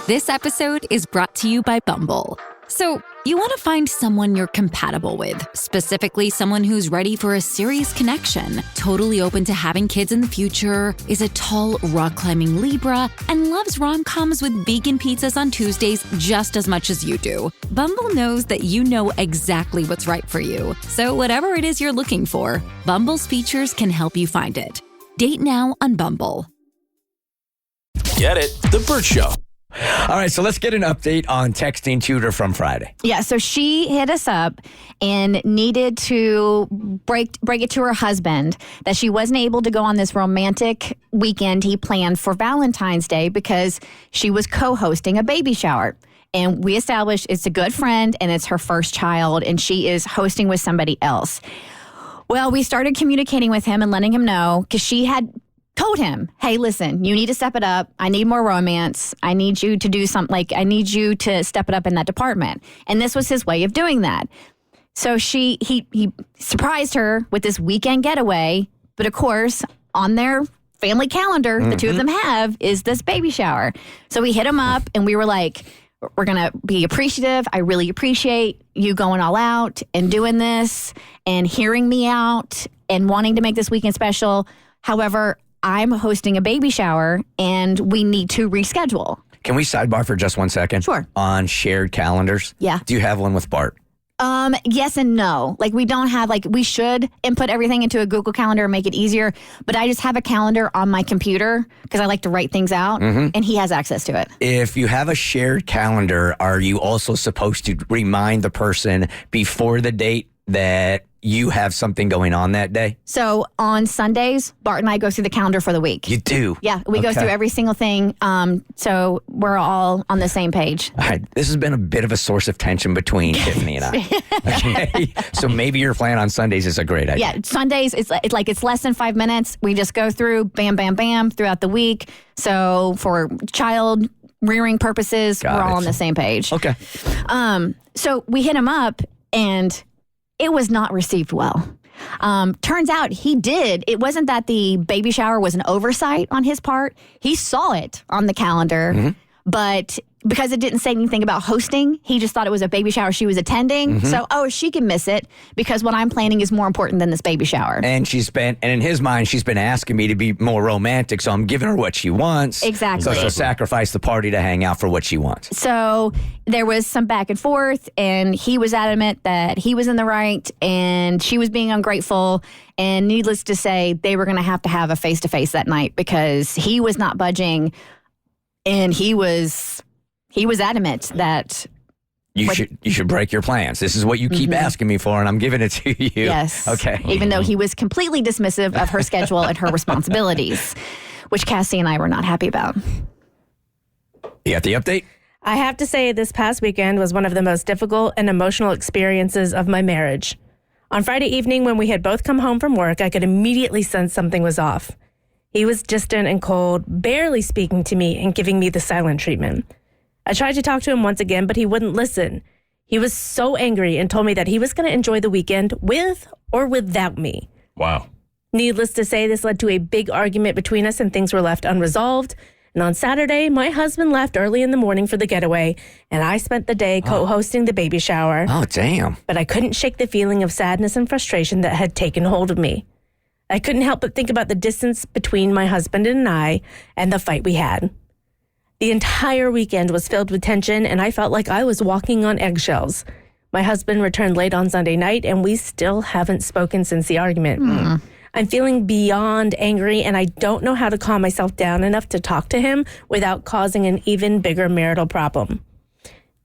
This episode is brought to you by Bumble. So, you want to find someone you're compatible with, specifically someone who's ready for a serious connection, totally open to having kids in the future, is a tall, rock-climbing Libra, and loves rom-coms with vegan pizzas on Tuesdays just as much as you do. Bumble knows that you know exactly what's right for you. So whatever it is you're looking for, Bumble's features can help you find it. Date now on Bumble. Get it? The Bert Show. All right, so let's get an update on texting tutor from Friday. Yeah, so she hit us up and needed to break it to her husband that she wasn't able to go on this romantic weekend he planned for Valentine's Day because she was co-hosting a baby shower. And we established it's a good friend and it's her first child and she is hosting with somebody else. Well, we started communicating with him and letting him know because she had told him, hey, listen, you need to step it up. I need more romance. I need you to do something I need you to step it up in that department. And this was his way of doing that. So he surprised her with this weekend getaway. But of course, on their family calendar, the two of them have is this baby shower. So we hit him up and we were like, we're going to be appreciative. I really appreciate you going all out and doing this and hearing me out and wanting to make this weekend special. However, I'm hosting a baby shower and we need to reschedule. Can we sidebar for just 1 second? Sure. On shared calendars? Yeah. Do you have one with Bart? Yes and no. We don't have, we should input everything into a Google Calendar and make it easier, but I just have a calendar on my computer because I like to write things out, and he has access to it. If you have a shared calendar, are you also supposed to remind the person before the date that you have something going on that day? So on Sundays, Bart and I go through the calendar for the week. You do? Yeah, we go through every single thing. So we're all on the same page. All right. This has been a bit of a source of tension between Tiffany and I. Okay. So maybe your plan on Sundays is a great idea. Yeah, Sundays, it's less than 5 minutes. We just go through bam, bam, bam throughout the week. So for child rearing purposes, we're all on the same page. Okay. So we hit him up and it was not received well. Turns out he did. It wasn't that the baby shower was an oversight on his part. He saw it on the calendar, but because it didn't say anything about hosting, he just thought it was a baby shower she was attending. So, she can miss it because what I'm planning is more important than this baby shower. And in his mind, she's been asking me to be more romantic, so I'm giving her what she wants. Exactly. So she'll sacrifice the party to hang out for what she wants. So there was some back and forth, and he was adamant that he was in the right, and she was being ungrateful. And needless to say, they were going to have a face-to-face that night because he was not budging, and he was adamant that you should break your plans. This is what you keep asking me for, and I'm giving it to you. Yes. Okay. Even though he was completely dismissive of her schedule and her responsibilities, which Cassie and I were not happy about. You got the update? I have to say this past weekend was one of the most difficult and emotional experiences of my marriage. On Friday evening, when we had both come home from work, I could immediately sense something was off. He was distant and cold, barely speaking to me and giving me the silent treatment. I tried to talk to him once again, but he wouldn't listen. He was so angry and told me that he was going to enjoy the weekend with or without me. Wow. Needless to say, this led to a big argument between us and things were left unresolved. And on Saturday, my husband left early in the morning for the getaway, and I spent the day co-hosting the baby shower. Oh, damn. But I couldn't shake the feeling of sadness and frustration that had taken hold of me. I couldn't help but think about the distance between my husband and I and the fight we had. The entire weekend was filled with tension, and I felt like I was walking on eggshells. My husband returned late on Sunday night, and we still haven't spoken since the argument. I'm feeling beyond angry, and I don't know how to calm myself down enough to talk to him without causing an even bigger marital problem.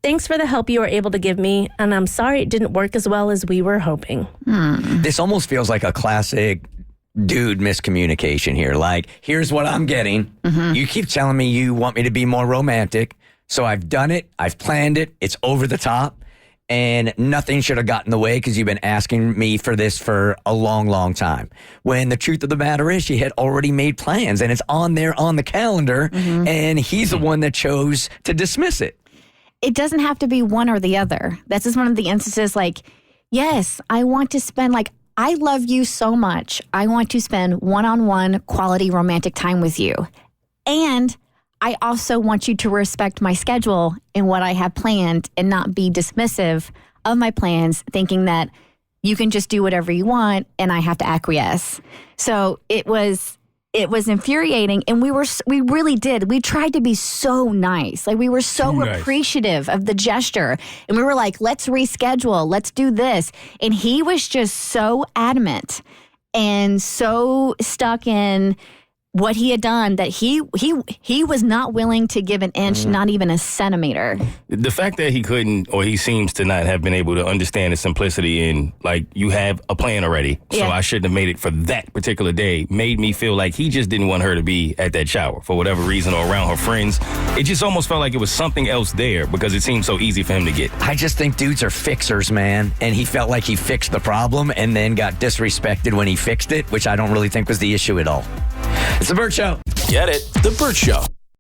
Thanks for the help you were able to give me, and I'm sorry it didn't work as well as we were hoping. This almost feels like a classic dude miscommunication here. Like, here's what I'm getting. You keep telling me you want me to be more romantic. So I've done it. I've planned it. It's over the top. And nothing should have gotten in the way because you've been asking me for this for a long, long time. When the truth of the matter is she had already made plans and it's on there on the calendar. And he's the one that chose to dismiss it. It doesn't have to be one or the other. That's just one of the instances yes, I want to spend I love you so much. I want to spend one-on-one quality romantic time with you. And I also want you to respect my schedule and what I have planned and not be dismissive of my plans, thinking that you can just do whatever you want and I have to acquiesce. So it was infuriating, and we really did. We tried to be so nice. Like, we were so appreciative of the gesture, and we were like, let's reschedule, let's do this. And he was just so adamant and so stuck in what he had done that he was not willing to give an inch, not even a centimeter. The fact that he couldn't, or he seems to not have been able to understand the simplicity in, like, you have a plan already, so I shouldn't have made it for that particular day, made me feel like he just didn't want her to be at that shower for whatever reason, or around her friends. It just almost felt like it was something else there because it seemed so easy for him to get. I just think dudes are fixers, man. And he felt like he fixed the problem and then got disrespected when he fixed it, which I don't really think was the issue at all. It's The Bert Show. Get it? The Bert Show.